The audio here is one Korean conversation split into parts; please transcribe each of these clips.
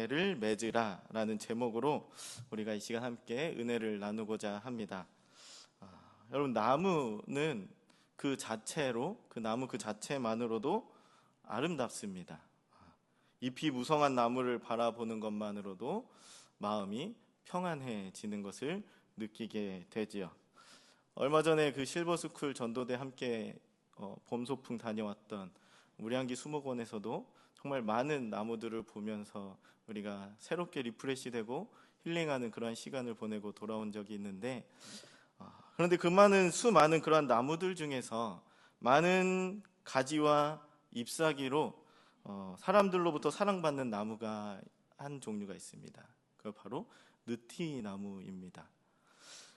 열매를 맺으라 라는 제목으로 우리가 이 시간 함께 은혜를 나누고자 합니다. 여러분, 나무는 그 나무 그 자체만으로도 아름답습니다. 잎이 무성한 나무를 바라보는 것만으로도 마음이 평안해지는 것을 느끼게 되지요. 얼마 전에 그 실버스쿨 전도대 함께 봄 소풍 다녀왔던 무량기 수목원에서도 정말 많은 나무들을 보면서 우리가 새롭게 리프레시되고 힐링하는 그러한 시간을 보내고 돌아온 적이 있는데, 그런데 그 수많은 그러한 나무들 중에서 많은 가지와 잎사귀로 사람들로부터 사랑받는 나무가 한 종류가 있습니다. 그 바로 느티나무입니다.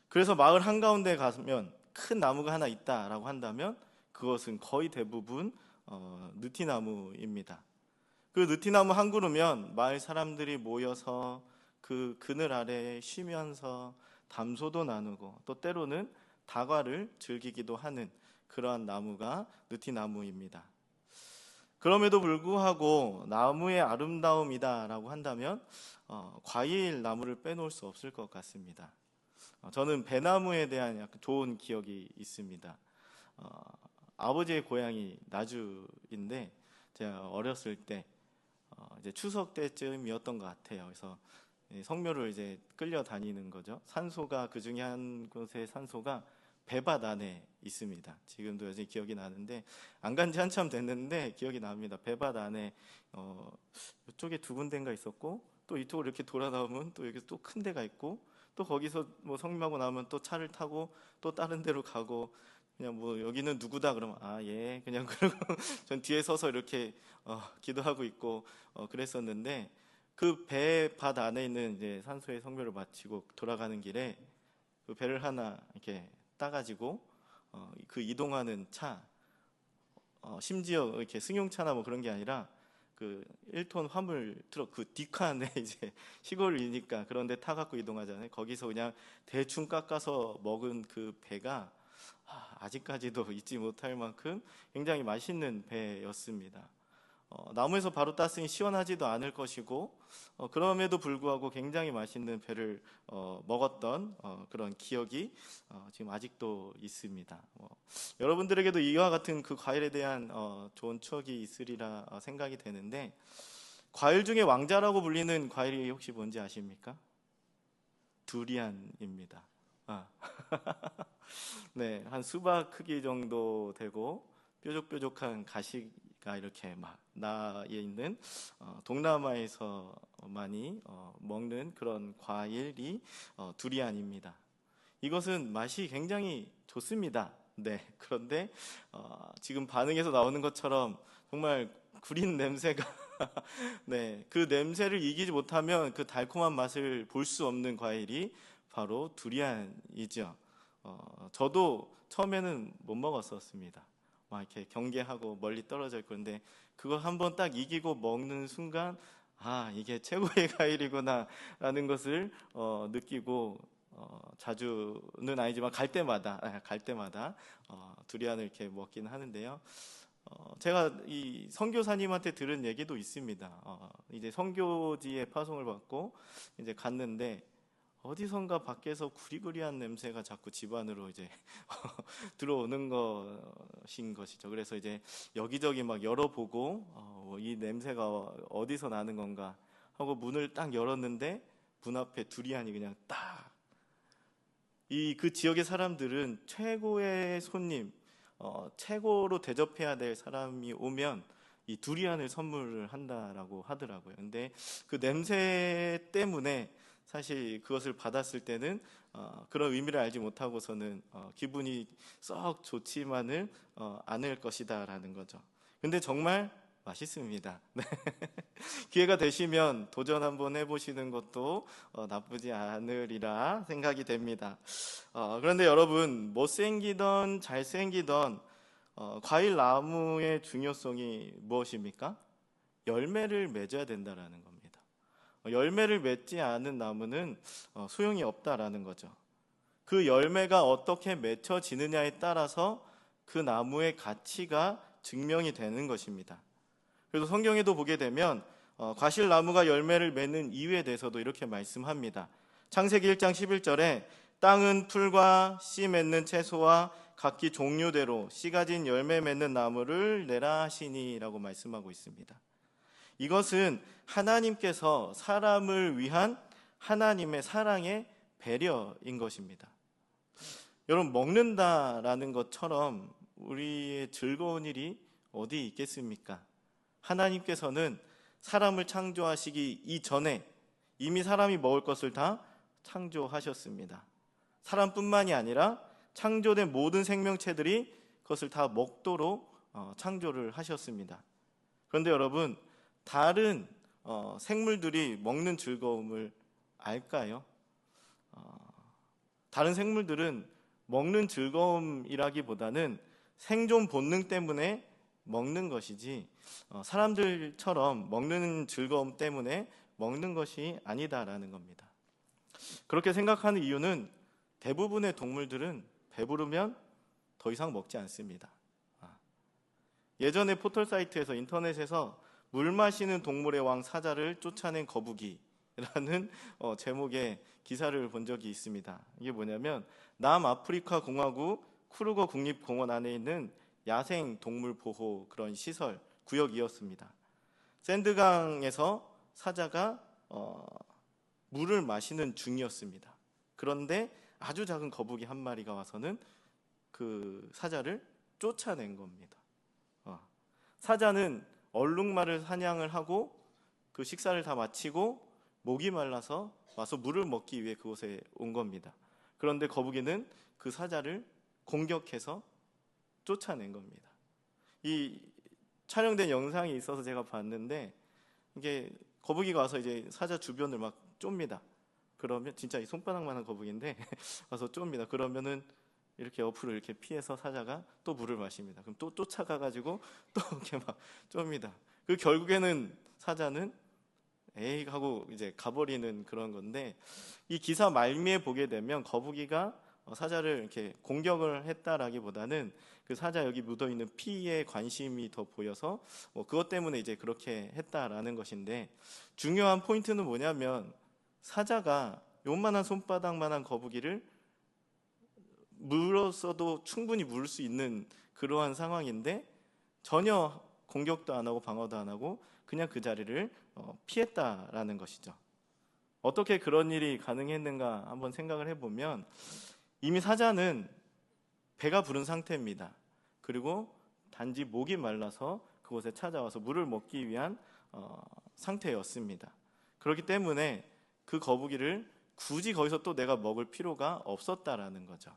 그래서 마을 한가운데 가면 큰 나무가 하나 있다라고 한다면 그것은 거의 대부분 느티나무입니다. 그 느티나무 한 그루면 마을 사람들이 모여서 그 그늘 아래에 쉬면서 담소도 나누고 또 때로는 다과를 즐기기도 하는 그러한 나무가 느티나무입니다. 그럼에도 불구하고 나무의 아름다움이다라고 한다면 과일 나무를 빼놓을 수 없을 것 같습니다. 저는 배나무에 대한 약간 좋은 기억이 있습니다. 아버지의 고향이 나주인데 제가 어렸을 때 이제 추석 때쯤이었던 것 같아요. 그래서 성묘를 이제 끌려다니는 거죠. 산소가 그 중에 한 곳의 산소가 배밭 안에 있습니다. 지금도 여전히 기억이 나는데 안 간 지 한참 됐는데 기억이 납니다. 배밭 안에 이쪽에 두 군데인가 있었고 또 이쪽으로 이렇게 돌아 나오면 또 여기 또 큰 데가 있고 또 거기서 뭐 성묘하고 나면 또 차를 타고 또 다른 데로 가고 그냥 뭐 여기는 누구다 그러면 예 그냥 그러고 전 뒤에 서서 이렇게 기도하고 있고 그랬었는데 그 배밭 안에 있는 이제 산소의 성묘를 마치고 돌아가는 길에 그 배를 하나 이렇게 따가지고 그 이동하는 차 심지어 이렇게 승용차나 뭐 그런 게 아니라 그 1톤 화물 트럭 그 뒷칸에 이제 시골이니까 그런데 타갖고 이동하잖아요. 거기서 그냥 대충 깎아서 먹은 그 배가 아직까지도 잊지 못할 만큼 굉장히 맛있는 배였습니다. 나무에서 바로 땄으니 시원하지도 않을 것이고 그럼에도 불구하고 굉장히 맛있는 배를 먹었던 그런 기억이 지금 아직도 있습니다. 여러분들에게도 이와 같은 그 과일에 대한 좋은 추억이 있으리라 생각이 되는데, 과일 중에 왕자라고 불리는 과일이 혹시 뭔지 아십니까? 두리안입니다. 네, 한 수박 크기 정도 되고 뾰족뾰족한 가시가 이렇게 막 나에 있는 동남아에서 많이 먹는 그런 과일이 두리안입니다. 이것은 맛이 굉장히 좋습니다. 네, 그런데 지금 반응에서 나오는 것처럼 정말 구린 냄새가 네, 그 냄새를 이기지 못하면 그 달콤한 맛을 볼 수 없는 과일이 바로 두리안이죠. 저도 처음에는 못 먹었었습니다. 막 이렇게 경계하고 멀리 떨어져 있고, 그런데 그거 한번 딱 이기고 먹는 순간 이게 최고의 과일이구나 라는 것을 느끼고 자주는 아니지만 갈 때마다 두리안을 이렇게 먹긴 하는데요. 제가 이 선교사님한테 들은 얘기도 있습니다. 이제 선교지에 파송을 받고 이제 갔는데 어디선가 밖에서 구리구리한 냄새가 자꾸 집 안으로 이제 들어오는 것이죠. 그래서 이제 여기저기 막 열어보고 이 냄새가 어디서 나는 건가 하고 문을 딱 열었는데 문 앞에 두리안이 그냥 딱. 그 지역의 사람들은 최고의 손님, 최고로 대접해야 될 사람이 오면 이 두리안을 선물을 한다라고 하더라고요. 근데 그 냄새 때문에 사실 그것을 받았을 때는 그런 의미를 알지 못하고서는 기분이 썩 좋지만은 않을 것이다라는 거죠. 근데 정말 맛있습니다. 네. 기회가 되시면 도전 한번 해보시는 것도 나쁘지 않으리라 생각이 됩니다. 그런데 여러분, 못생기던 잘생기던 과일 나무의 중요성이 무엇입니까? 열매를 맺어야 된다라는 겁니다. 열매를 맺지 않은 나무는 소용이 없다라는 거죠. 그 열매가 어떻게 맺혀지느냐에 따라서 그 나무의 가치가 증명이 되는 것입니다. 그래서 성경에도 보게 되면 과실나무가 열매를 맺는 이유에 대해서도 이렇게 말씀합니다. 창세기 1장 11절에 땅은 풀과 씨 맺는 채소와 각기 종류대로 씨 가진 열매 맺는 나무를 내라 하시니 라고 말씀하고 있습니다. 이것은 하나님께서 사람을 위한 하나님의 사랑의 배려인 것입니다. 여러분, 먹는다라는 것처럼 우리의 즐거운 일이 어디 있겠습니까? 하나님께서는 사람을 창조하시기 이전에 이미 사람이 먹을 것을 다 창조하셨습니다. 사람뿐만이 아니라 창조된 모든 생명체들이 그것을 다 먹도록 창조를 하셨습니다. 그런데 여러분, 다른 생물들이 먹는 즐거움을 알까요? 다른 생물들은 먹는 즐거움이라기보다는 생존 본능 때문에 먹는 것이지 사람들처럼 먹는 즐거움 때문에 먹는 것이 아니다라는 겁니다. 그렇게 생각하는 이유는 대부분의 동물들은 배부르면 더 이상 먹지 않습니다. 예전에 포털 사이트에서 인터넷에서 물 마시는 동물의 왕 사자를 쫓아낸 거북이라는 제목의 기사를 본 적이 있습니다. 이게 뭐냐면 남아프리카 공화국 쿠르거 국립공원 안에 있는 야생 동물 보호 그런 시설 구역이었습니다. 샌드강에서 사자가 물을 마시는 중이었습니다. 그런데 아주 작은 거북이 한 마리가 와서는 그 사자를 쫓아낸 겁니다. 사자는 얼룩말을 사냥을 하고 그 식사를 다 마치고 목이 말라서 와서 물을 먹기 위해 그곳에 온 겁니다. 그런데 거북이는 그 사자를 공격해서 쫓아낸 겁니다. 이 촬영된 영상이 있어서 제가 봤는데 이게 거북이가 와서 이제 사자 주변을 막 쫌니다. 그러면 진짜 이 손바닥만한 거북이인데 와서 쫌니다. 그러면은 이렇게 옆으로 이렇게 피해서 사자가 또 물을 마십니다. 그럼 또 쫓아가가지고 또 이렇게 막 쫌니다. 그 결국에는 사자는 에이 하고 이제 가버리는 그런 건데, 이 기사 말미에 보게 되면 거북이가 사자를 이렇게 공격을 했다라기보다는 그 사자 여기 묻어 있는 피에 관심이 더 보여서 그것 때문에 이제 그렇게 했다라는 것인데, 중요한 포인트는 뭐냐면 사자가 요만한 손바닥만한 거북이를 물었어도 충분히 물을 수 있는 그러한 상황인데 전혀 공격도 안 하고 방어도 안 하고 그냥 그 자리를 피했다라는 것이죠. 어떻게 그런 일이 가능했는가 한번 생각을 해보면 이미 사자는 배가 부른 상태입니다. 그리고 단지 목이 말라서 그곳에 찾아와서 물을 먹기 위한 상태였습니다. 그렇기 때문에 그 거북이를 굳이 거기서 또 내가 먹을 필요가 없었다라는 거죠.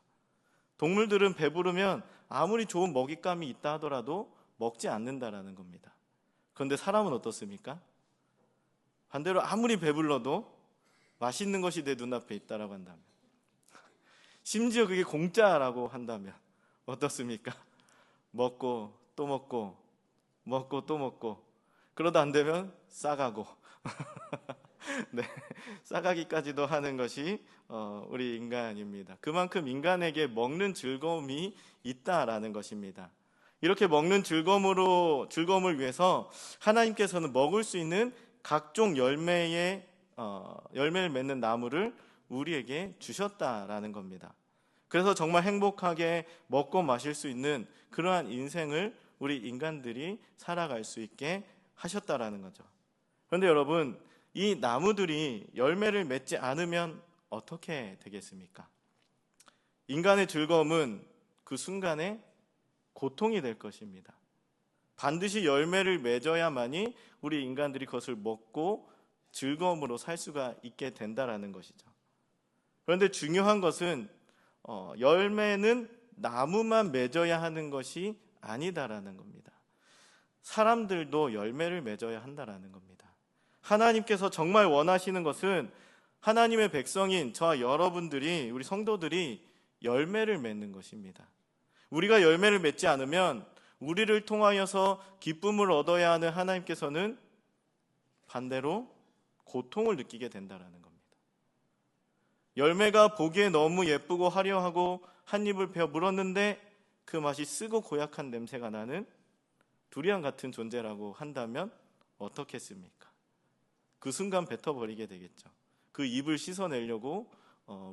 동물들은 배부르면 아무리 좋은 먹잇감이 있다 하더라도 먹지 않는다라는 겁니다. 그런데 사람은 어떻습니까? 반대로 아무리 배불러도 맛있는 것이 내 눈앞에 있다라고 한다면, 심지어 그게 공짜라고 한다면 어떻습니까? 먹고 또 먹고 먹고 또 먹고, 그러다 안 되면 싸가고 네, 싸가기까지도 하는 것이 우리 인간입니다. 그만큼 인간에게 먹는 즐거움이 있다라는 것입니다. 이렇게 먹는 즐거움을 위해서 하나님께서는 먹을 수 있는 각종 열매를 맺는 나무를 우리에게 주셨다라는 겁니다. 그래서 정말 행복하게 먹고 마실 수 있는 그러한 인생을 우리 인간들이 살아갈 수 있게 하셨다라는 거죠. 그런데 여러분, 이 나무들이 열매를 맺지 않으면 어떻게 되겠습니까? 인간의 즐거움은 그 순간에 고통이 될 것입니다. 반드시 열매를 맺어야만이 우리 인간들이 그것을 먹고 즐거움으로 살 수가 있게 된다라는 것이죠. 그런데 중요한 것은 열매는 나무만 맺어야 하는 것이 아니다라는 겁니다. 사람들도 열매를 맺어야 한다라는 겁니다. 하나님께서 정말 원하시는 것은 하나님의 백성인 저와 여러분들이, 우리 성도들이 열매를 맺는 것입니다. 우리가 열매를 맺지 않으면 우리를 통하여서 기쁨을 얻어야 하는 하나님께서는 반대로 고통을 느끼게 된다라는 겁니다. 열매가 보기에 너무 예쁘고 화려하고 한 입을 베어 물었는데 그 맛이 쓰고 고약한 냄새가 나는 두리안 같은 존재라고 한다면 어떻겠습니까? 그 순간 뱉어버리게 되겠죠. 그 입을 씻어내려고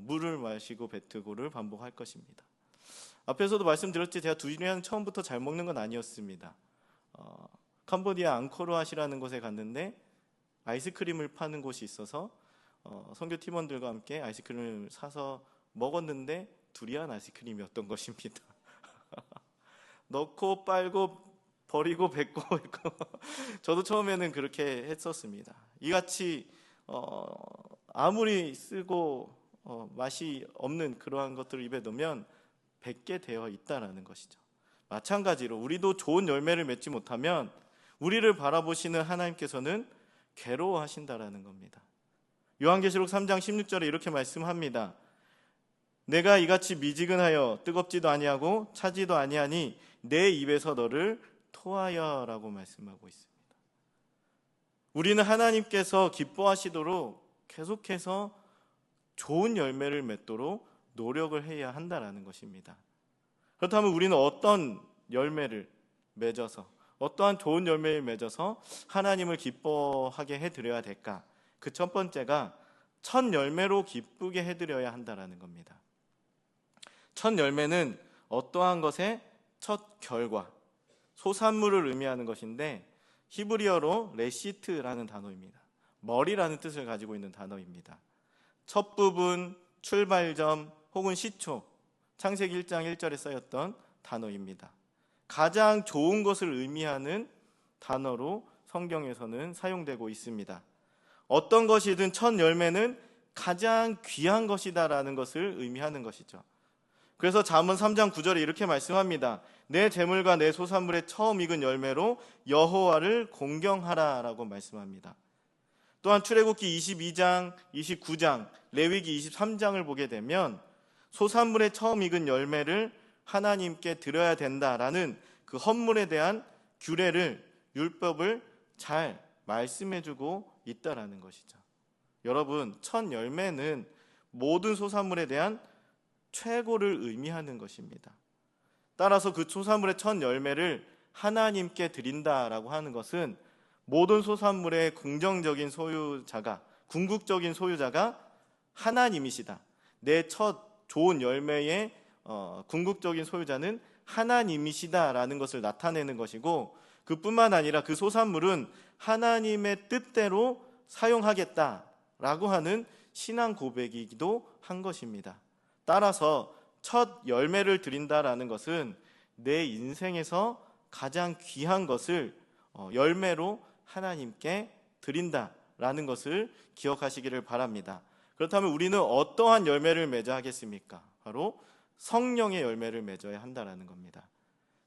물을 마시고 뱉고를 반복할 것입니다. 앞에서도 말씀드렸지, 제가 두리안 처음부터 잘 먹는 건 아니었습니다. 캄보디아 앙코르왓이라는 곳에 갔는데 아이스크림을 파는 곳이 있어서 선교 팀원들과 함께 아이스크림을 사서 먹었는데 두리안 아이스크림이었던 것입니다. 넣고 빨고 버리고 뱉고 저도 처음에는 그렇게 했었습니다. 이같이 아무리 쓰고 맛이 없는 그러한 것들을 입에 넣으면 뱉게 되어 있다라는 것이죠. 마찬가지로 우리도 좋은 열매를 맺지 못하면 우리를 바라보시는 하나님께서는 괴로워하신다라는 겁니다. 요한계시록 3장 16절에 이렇게 말씀합니다. 내가 이같이 미지근하여 뜨겁지도 아니하고 차지도 아니하니 내 입에서 너를 토하여 라고 말씀하고 있습니다. 우리는 하나님께서 기뻐하시도록 계속해서 좋은 열매를 맺도록 노력을 해야 한다는 것입니다. 그렇다면 우리는 어떤 열매를 맺어서, 어떠한 좋은 열매를 맺어서 하나님을 기뻐하게 해드려야 될까? 그 첫 번째가 첫 열매로 기쁘게 해드려야 한다는 겁니다. 첫 열매는 어떠한 것의 첫 결과, 소산물을 의미하는 것인데 히브리어로 레시트라는 단어입니다. 머리라는 뜻을 가지고 있는 단어입니다. 첫 부분, 출발점 혹은 시초, 창세기 1장 1절에 쓰였던 단어입니다. 가장 좋은 것을 의미하는 단어로 성경에서는 사용되고 있습니다. 어떤 것이든 첫 열매는 가장 귀한 것이다라는 것을 의미하는 것이죠. 그래서 잠언 3장 9절에 이렇게 말씀합니다. 내 재물과 내 소산물의 처음 익은 열매로 여호와를 공경하라 라고 말씀합니다. 또한 출애굽기 22장, 29장, 레위기 23장을 보게 되면 소산물의 처음 익은 열매를 하나님께 드려야 된다라는 그 헌물에 대한 규례를, 율법을 잘 말씀해주고 있다라는 것이죠. 여러분, 첫 열매는 모든 소산물에 대한 최고를 의미하는 것입니다. 따라서 그 소산물의 첫 열매를 하나님께 드린다라고 하는 것은 모든 소산물의 긍정적인 소유자가, 궁극적인 소유자가 하나님이시다. 내 첫 좋은 열매의 궁극적인 소유자는 하나님이시다라는 것을 나타내는 것이고, 그뿐만 아니라 그 소산물은 하나님의 뜻대로 사용하겠다라고 하는 신앙 고백이기도 한 것입니다. 따라서 첫 열매를 드린다라는 것은 내 인생에서 가장 귀한 것을 열매로 하나님께 드린다라는 것을 기억하시기를 바랍니다. 그렇다면 우리는 어떠한 열매를 맺어야 하겠습니까? 바로 성령의 열매를 맺어야 한다는 겁니다.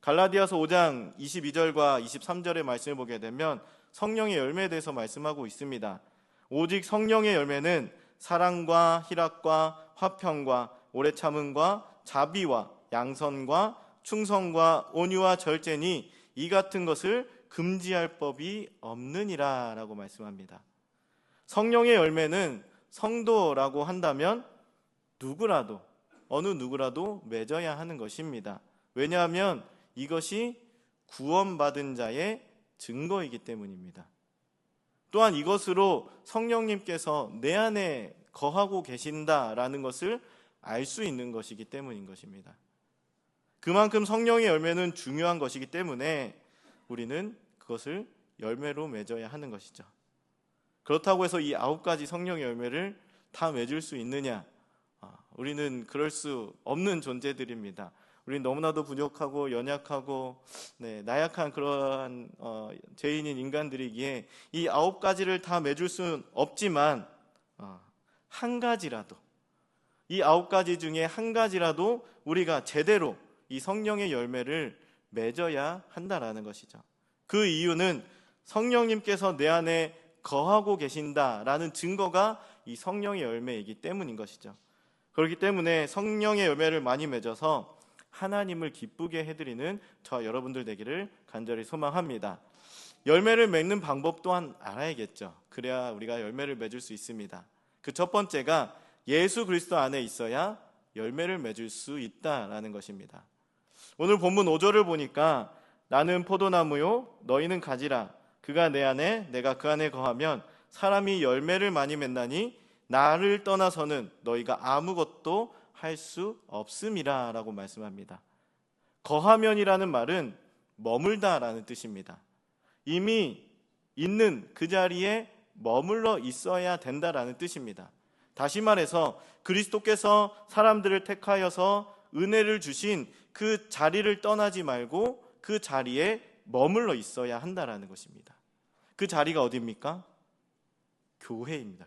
갈라디아서 5장 22절과 23절의 말씀을 보게 되면 성령의 열매에 대해서 말씀하고 있습니다. 오직 성령의 열매는 사랑과 희락과 화평과 오래 참음과 자비와 양선과 충성과 온유와 절제니 이 같은 것을 금지할 법이 없느니라 라고 말씀합니다. 성령의 열매는 성도라고 한다면 누구라도, 어느 누구라도 맺어야 하는 것입니다. 왜냐하면 이것이 구원받은 자의 증거이기 때문입니다. 또한 이것으로 성령님께서 내 안에 거하고 계신다라는 것을 알 수 있는 것이기 때문인 것입니다. 그만큼 성령의 열매는 중요한 것이기 때문에 우리는 그것을 열매로 맺어야 하는 것이죠. 그렇다고 해서 이 9가지 성령의 열매를 다 맺을 수 있느냐? 우리는 그럴 수 없는 존재들입니다. 우리는 너무나도 부족하고 연약하고 나약한 그러한 죄인인 인간들이기에 이 9가지를 다 맺을 수는 없지만 한 가지라도, 이 9가지 중에 한 가지라도 우리가 제대로 이 성령의 열매를 맺어야 한다라는 것이죠. 그 이유는 성령님께서 내 안에 거하고 계신다라는 증거가 이 성령의 열매이기 때문인 것이죠. 그렇기 때문에 성령의 열매를 많이 맺어서 하나님을 기쁘게 해드리는 저 여러분들 되기를 간절히 소망합니다. 열매를 맺는 방법 또한 알아야겠죠. 그래야 우리가 열매를 맺을 수 있습니다. 그 첫 번째가 예수 그리스도 안에 있어야 열매를 맺을 수 있다라는 것입니다. 오늘 본문 5절을 보니까 나는 포도나무요 너희는 가지라 그가 내 안에 내가 그 안에 거하면 사람이 열매를 많이 맺나니 나를 떠나서는 너희가 아무것도 할 수 없음이라 라고 말씀합니다. 거하면이라는 말은 머물다라는 뜻입니다. 이미 있는 그 자리에 머물러 있어야 된다라는 뜻입니다. 다시 말해서 그리스도께서 사람들을 택하여서 은혜를 주신 그 자리를 떠나지 말고 그 자리에 머물러 있어야 한다라는 것입니다. 그 자리가 어디입니까? 교회입니다.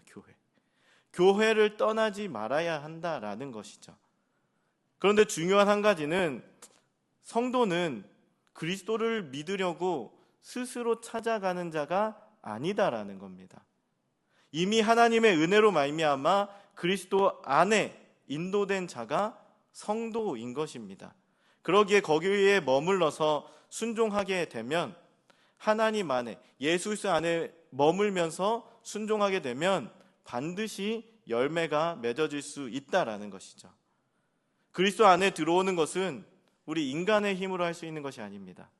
교회를 떠나지 말아야 한다라는 것이죠. 그런데 중요한 한 가지는 성도는 그리스도를 믿으려고 스스로 찾아가는 자가 아니다라는 겁니다. 이미 하나님의 은혜로 말미암아 그리스도 안에 인도된 자가 성도인 것입니다. 그러기에 거기에 머물러서 순종하게 되면 하나님 안에 예수 그리스도 안에 머물면서 순종하게 되면 반드시 열매가 맺어질 수 있다라는 것이죠. 그리스도 안에 들어오는 것은 우리 인간의 힘으로 할 수 있는 것이 아닙니다.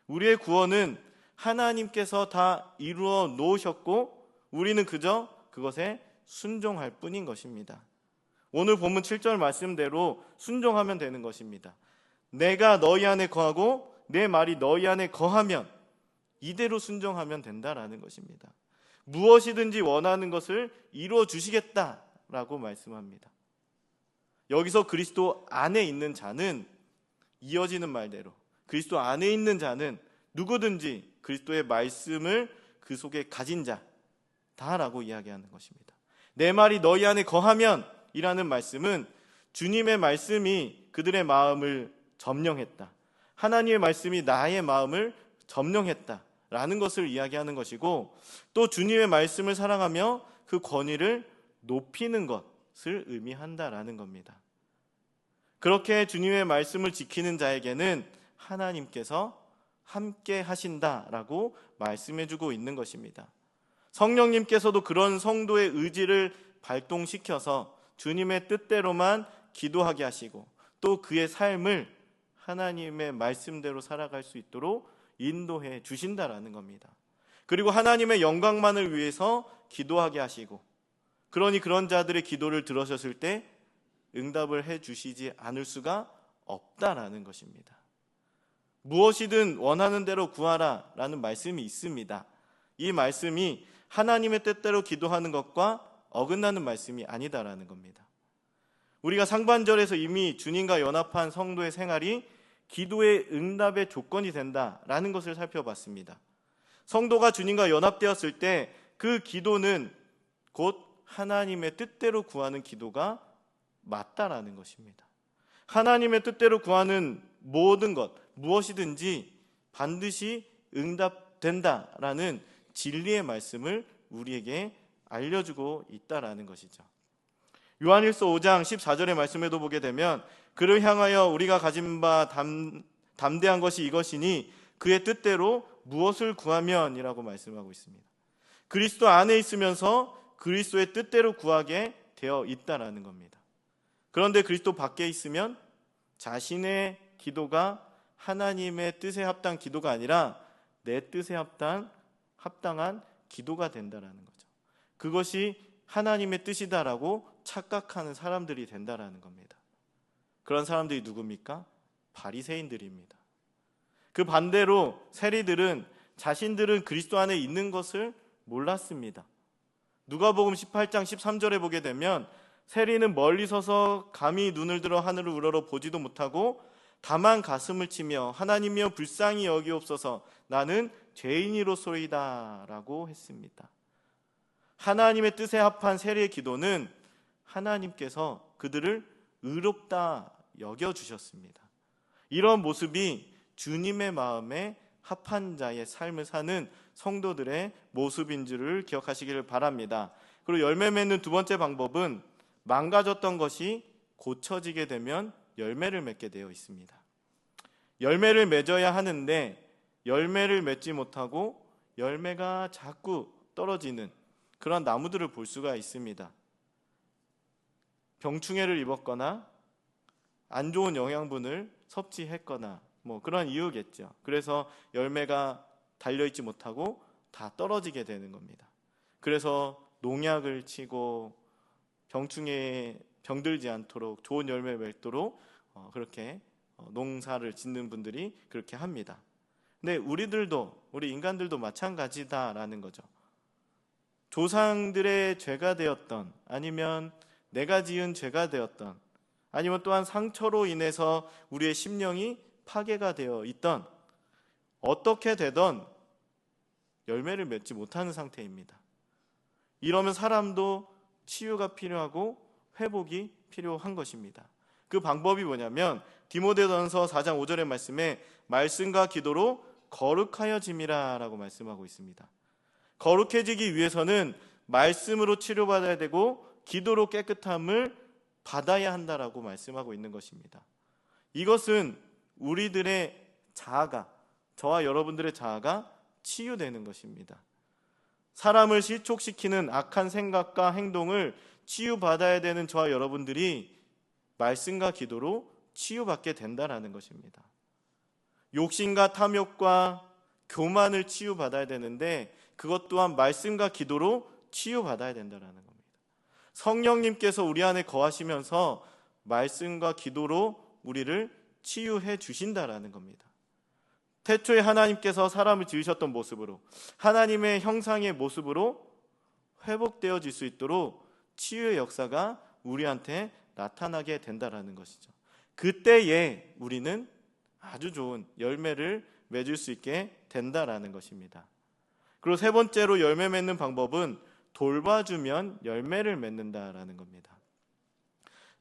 우리의 구원은 하나님께서 다 이루어 놓으셨고 우리는 그저 그것에 순종할 뿐인 것입니다. 오늘 본문 7절 말씀대로 순종하면 되는 것입니다. 내가 너희 안에 거하고 내 말이 너희 안에 거하면 이대로 순종하면 된다라는 것입니다. 무엇이든지 원하는 것을 이루어 주시겠다라고 말씀합니다. 여기서 그리스도 안에 있는 자는 이어지는 말대로 그리스도 안에 있는 자는 누구든지 그리스도의 말씀을 그 속에 가진 자다라고 이야기하는 것입니다. 내 말이 너희 안에 거하면 이라는 말씀은 주님의 말씀이 그들의 마음을 점령했다. 하나님의 말씀이 나의 마음을 점령했다라는 것을 이야기하는 것이고 또 주님의 말씀을 사랑하며 그 권위를 높이는 것을 의미한다라는 겁니다. 그렇게 주님의 말씀을 지키는 자에게는 하나님께서 함께 하신다라고 말씀해주고 있는 것입니다. 성령님께서도 그런 성도의 의지를 발동시켜서 주님의 뜻대로만 기도하게 하시고 또 그의 삶을 하나님의 말씀대로 살아갈 수 있도록 인도해 주신다라는 겁니다. 그리고 하나님의 영광만을 위해서 기도하게 하시고 그러니 그런 자들의 기도를 들으셨을 때 응답을 해 주시지 않을 수가 없다라는 것입니다. 무엇이든 원하는 대로 구하라 라는 말씀이 있습니다. 이 말씀이 하나님의 뜻대로 기도하는 것과 어긋나는 말씀이 아니다라는 겁니다. 우리가 상반절에서 이미 주님과 연합한 성도의 생활이 기도의 응답의 조건이 된다라는 것을 살펴봤습니다. 성도가 주님과 연합되었을 때 그 기도는 곧 하나님의 뜻대로 구하는 기도가 맞다라는 것입니다. 하나님의 뜻대로 구하는 모든 것, 무엇이든지 반드시 응답된다라는 진리의 말씀을 우리에게 알려주고 있다라는 것이죠. 요한일서 5장 14절의 말씀에도 보게 되면 그를 향하여 우리가 가진 바 담대한 것이 이것이니 그의 뜻대로 무엇을 구하면이라고 말씀하고 있습니다. 그리스도 안에 있으면서 그리스도의 뜻대로 구하게 되어 있다라는 겁니다. 그런데 그리스도 밖에 있으면 자신의 기도가 하나님의 뜻에 합당한 기도가 아니라 내 뜻에 합당한 기도가 된다라는 거죠. 그것이 하나님의 뜻이다라고 착각하는 사람들이 된다라는 겁니다. 그런 사람들이 누굽니까? 바리새인들입니다. 그 반대로 세리들은 자신들은 그리스도 안에 있는 것을 몰랐습니다. 누가복음 18장 13절에 보게 되면 세리는 멀리 서서 감히 눈을 들어 하늘을 우러러 보지도 못하고 다만 가슴을 치며 하나님이여 불쌍히 여기옵소서 나는 죄인이로소이다 라고 했습니다. 하나님의 뜻에 합한 세리의 기도는 하나님께서 그들을 의롭다 여겨주셨습니다. 이런 모습이 주님의 마음에 합한 자의 삶을 사는 성도들의 모습인 줄을 기억하시기를 바랍니다. 그리고 열매 맺는 두 번째 방법은 망가졌던 것이 고쳐지게 되면 열매를 맺게 되어 있습니다. 열매를 맺어야 하는데 열매를 맺지 못하고 열매가 자꾸 떨어지는 그런 나무들을 볼 수가 있습니다. 병충해를 입었거나 안 좋은 영양분을 섭취했거나 그런 이유겠죠. 그래서 열매가 달려있지 못하고 다 떨어지게 되는 겁니다. 그래서 농약을 치고 병충해에 병들지 않도록 좋은 열매 맺도록 그렇게 농사를 짓는 분들이 그렇게 합니다. 근데 우리 인간들도 마찬가지다라는 거죠. 조상들의 죄가 되었던, 아니면 내가 지은 죄가 되었던, 아니면 또한 상처로 인해서 우리의 심령이 파괴가 되어 있던, 어떻게 되던 열매를 맺지 못하는 상태입니다. 이러면 사람도 치유가 필요하고 회복이 필요한 것입니다. 그 방법이 뭐냐면 디모데전서 4장 5절의 말씀에 말씀과 기도로 거룩하여짐이라 라고 말씀하고 있습니다. 거룩해지기 위해서는 말씀으로 치료받아야 되고 기도로 깨끗함을 받아야 한다라고 말씀하고 있는 것입니다. 이것은 우리들의 자아가, 저와 여러분들의 자아가 치유되는 것입니다. 사람을 실족시키는 악한 생각과 행동을 치유받아야 되는 저와 여러분들이 말씀과 기도로 치유받게 된다라는 것입니다. 욕심과 탐욕과 교만을 치유받아야 되는데 그것 또한 말씀과 기도로 치유받아야 된다라는 겁니다. 성령님께서 우리 안에 거하시면서 말씀과 기도로 우리를 치유해 주신다라는 겁니다. 태초에 하나님께서 사람을 지으셨던 모습으로, 하나님의 형상의 모습으로 회복되어질 수 있도록 치유의 역사가 우리한테 나타나게 된다라는 것이죠. 그때에 우리는 아주 좋은 열매를 맺을 수 있게 된다라는 것입니다. 그리고 세 번째로 열매 맺는 방법은 돌봐주면 열매를 맺는다라는 겁니다.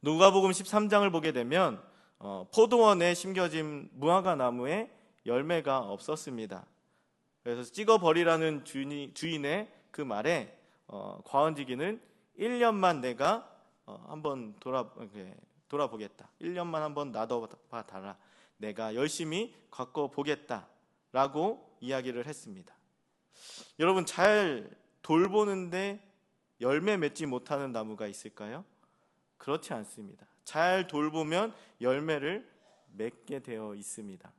누가복음 13장을 보게 되면 포도원에 심겨진 무화과 나무에 열매가 없었습니다. 그래서 찍어버리라는 주인의 그 말에 과언지기는 1년만 내가 한번 돌아보겠다. 1년만 한번 놔둬봐 달라. 내가 열심히 가꿔보겠다 라고 이야기를 했습니다. 여러분, 잘 돌보는데 열매 맺지 못하는 나무가 있을까요? 그렇지 않습니다. 잘 돌보면 열매를 맺게 되어 있습니다.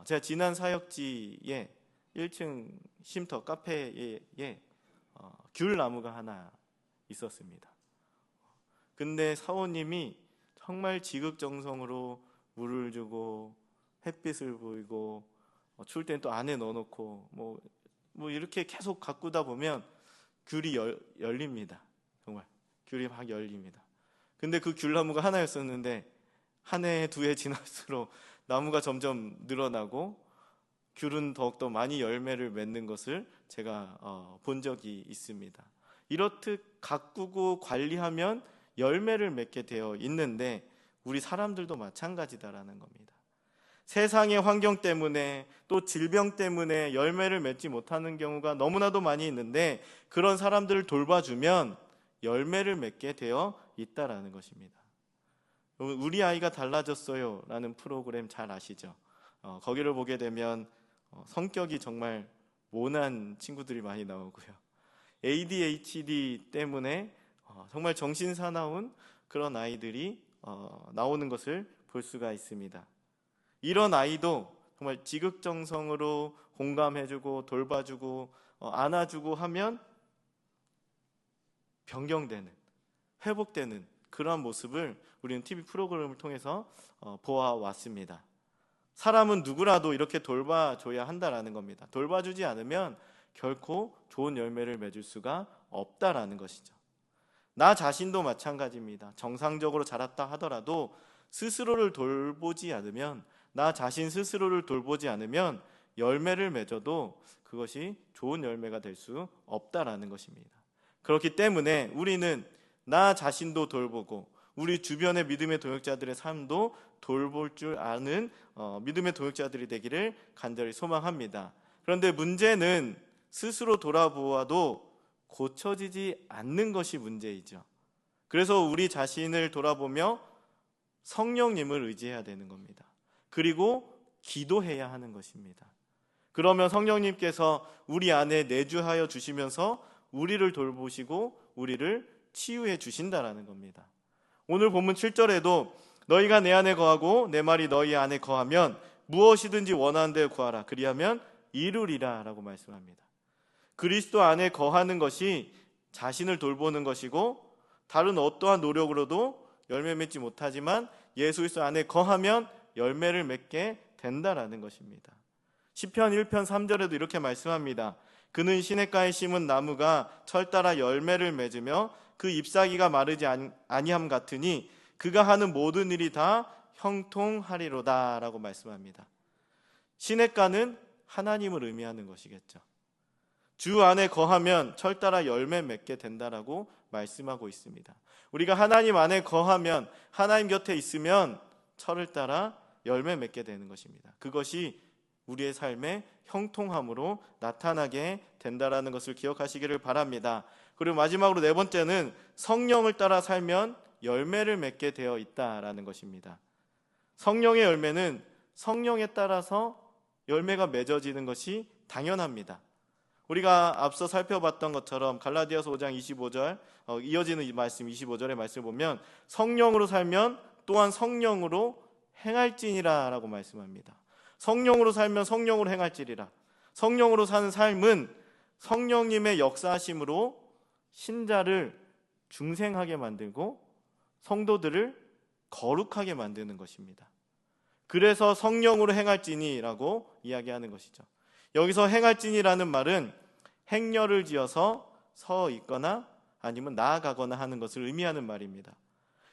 제가 지난 사역지에 1층 쉼터 카페에 귤나무가 하나 있었습니다. 근데 사원님이 정말 지극정성으로 물을 주고 햇빛을 보이고 추울 땐 또 안에 넣어놓고 뭐 이렇게 계속 가꾸다 보면 귤이 열립니다. 정말 귤이 막 열립니다. 근데 그 귤나무가 하나였었는데 한 해, 두 해 지날수록 나무가 점점 늘어나고 귤은 더욱더 많이 열매를 맺는 것을 제가 본 적이 있습니다. 이렇듯 가꾸고 관리하면 열매를 맺게 되어 있는데 우리 사람들도 마찬가지다라는 겁니다. 세상의 환경 때문에 또 질병 때문에 열매를 맺지 못하는 경우가 너무나도 많이 있는데 그런 사람들을 돌봐주면 열매를 맺게 되어 있다라는 것입니다. 우리 아이가 달라졌어요 라는 프로그램 잘 아시죠? 거기를 보게 되면 성격이 정말 모난 친구들이 많이 나오고요. ADHD 때문에 정말 정신사나운 그런 아이들이 나오는 것을 볼 수가 있습니다. 이런 아이도 정말 지극정성으로 공감해주고 돌봐주고 안아주고 하면 변경되는, 회복되는 그런 모습을 우리는 TV 프로그램을 통해서 보아왔습니다. 사람은 누구라도 이렇게 돌봐줘야 한다라는 겁니다. 돌봐주지 않으면 결코 좋은 열매를 맺을 수가 없다라는 것이죠. 나 자신도 마찬가지입니다. 정상적으로 자랐다 하더라도 스스로를 돌보지 않으면, 나 자신 스스로를 돌보지 않으면 열매를 맺어도 그것이 좋은 열매가 될 수 없다라는 것입니다. 그렇기 때문에 우리는 나 자신도 돌보고 우리 주변의 믿음의 동역자들의 삶도 돌볼 줄 아는 믿음의 동역자들이 되기를 간절히 소망합니다. 그런데 문제는 스스로 돌아보아도 고쳐지지 않는 것이 문제이죠. 그래서 우리 자신을 돌아보며 성령님을 의지해야 되는 겁니다. 그리고 기도해야 하는 것입니다. 그러면 성령님께서 우리 안에 내주하여 주시면서 우리를 돌보시고 우리를 치유해 주신다라는 겁니다. 오늘 본문 7절에도 너희가 내 안에 거하고 내 말이 너희 안에 거하면 무엇이든지 원하는 대로 구하라. 그리하면 이루리라 라고 말씀합니다. 그리스도 안에 거하는 것이 자신을 돌보는 것이고, 다른 어떠한 노력으로도 열매 맺지 못하지만 예수 그리스도 안에 거하면 열매를 맺게 된다라는 것입니다. 시편 1편 3절에도 이렇게 말씀합니다. 그는 시냇가에 심은 나무가 철 따라 열매를 맺으며 그 잎사귀가 마르지 아니함 같으니 그가 하는 모든 일이 다 형통하리로다 라고 말씀합니다. 시냇가는 하나님을 의미하는 것이겠죠. 주 안에 거하면 철 따라 열매 맺게 된다라고 말씀하고 있습니다. 우리가 하나님 안에 거하면, 하나님 곁에 있으면 철을 따라 열매 맺게 되는 것입니다. 그것이 우리의 삶의 형통함으로 나타나게 된다라는 것을 기억하시기를 바랍니다. 그리고 마지막으로 네 번째는 성령을 따라 살면 열매를 맺게 되어 있다라는 것입니다. 성령의 열매는 성령에 따라서 열매가 맺어지는 것이 당연합니다. 우리가 앞서 살펴봤던 것처럼 갈라디아서 5장 25절 이어지는 이 말씀 25절의 말씀을 보면 성령으로 살면 또한 성령으로 행할지니라 라고 말씀합니다. 성령으로 살면 성령으로 행할지리라. 성령으로 사는 삶은 성령님의 역사하심으로 신자를 중생하게 만들고 성도들을 거룩하게 만드는 것입니다. 그래서 성령으로 행할지니라고 이야기하는 것이죠. 여기서 행할지니라는 말은 행렬을 지어서 서 있거나 아니면 나아가거나 하는 것을 의미하는 말입니다.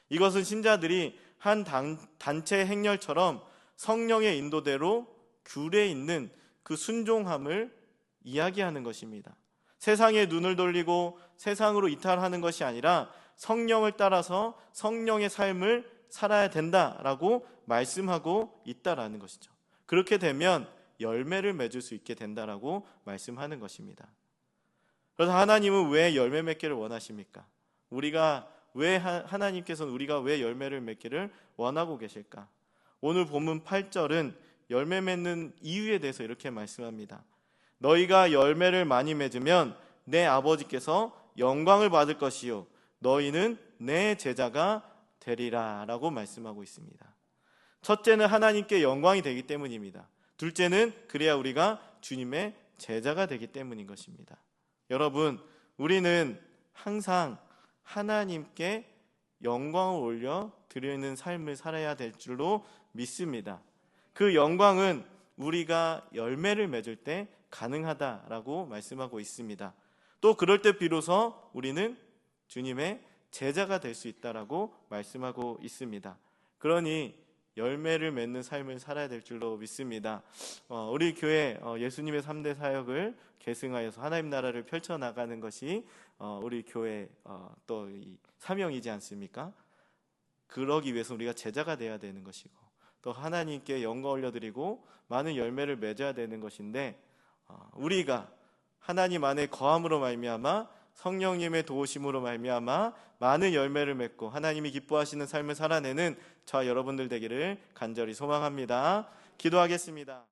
이것은 신자들이 한 단체 행렬처럼 성령의 인도대로 귤에 있는 그 순종함을 이야기하는 것입니다. 세상에 눈을 돌리고 세상으로 이탈하는 것이 아니라 성령을 따라서 성령의 삶을 살아야 된다라고 말씀하고 있다라는 것이죠. 그렇게 되면 열매를 맺을 수 있게 된다라고 말씀하는 것입니다. 그래서 하나님은 왜 열매 맺기를 원하십니까? 하나님께서는 우리가 왜 열매를 맺기를 원하고 계실까? 오늘 본문 8절은 열매 맺는 이유에 대해서 이렇게 말씀합니다. 너희가 열매를 많이 맺으면 내 아버지께서 영광을 받을 것이요 너희는 내 제자가 되리라 라고 말씀하고 있습니다. 첫째는 하나님께 영광이 되기 때문입니다. 둘째는 그래야 우리가 주님의 제자가 되기 때문인 것입니다. 여러분, 우리는 항상 하나님께 영광을 올려 드리는 삶을 살아야 될 줄로 믿습니다. 그 영광은 우리가 열매를 맺을 때 가능하다라고 말씀하고 있습니다. 또 그럴 때 비로소 우리는 주님의 제자가 될 수 있다라고 말씀하고 있습니다. 그러니 열매를 맺는 삶을 살아야 될 줄로 믿습니다. 우리 교회 예수님의 3대 사역을 계승하여서 하나님 나라를 펼쳐나가는 것이 우리 교회 또 이 사명이지 않습니까? 그러기 위해서 우리가 제자가 되어야 되는 것이고 또 하나님께 영광 올려드리고 많은 열매를 맺어야 되는 것인데 우리가 하나님 안에 거함으로 말미암아 성령님의 도우심으로 말미암아 많은 열매를 맺고 하나님이 기뻐하시는 삶을 살아내는 저와 여러분들 되기를 간절히 소망합니다. 기도하겠습니다.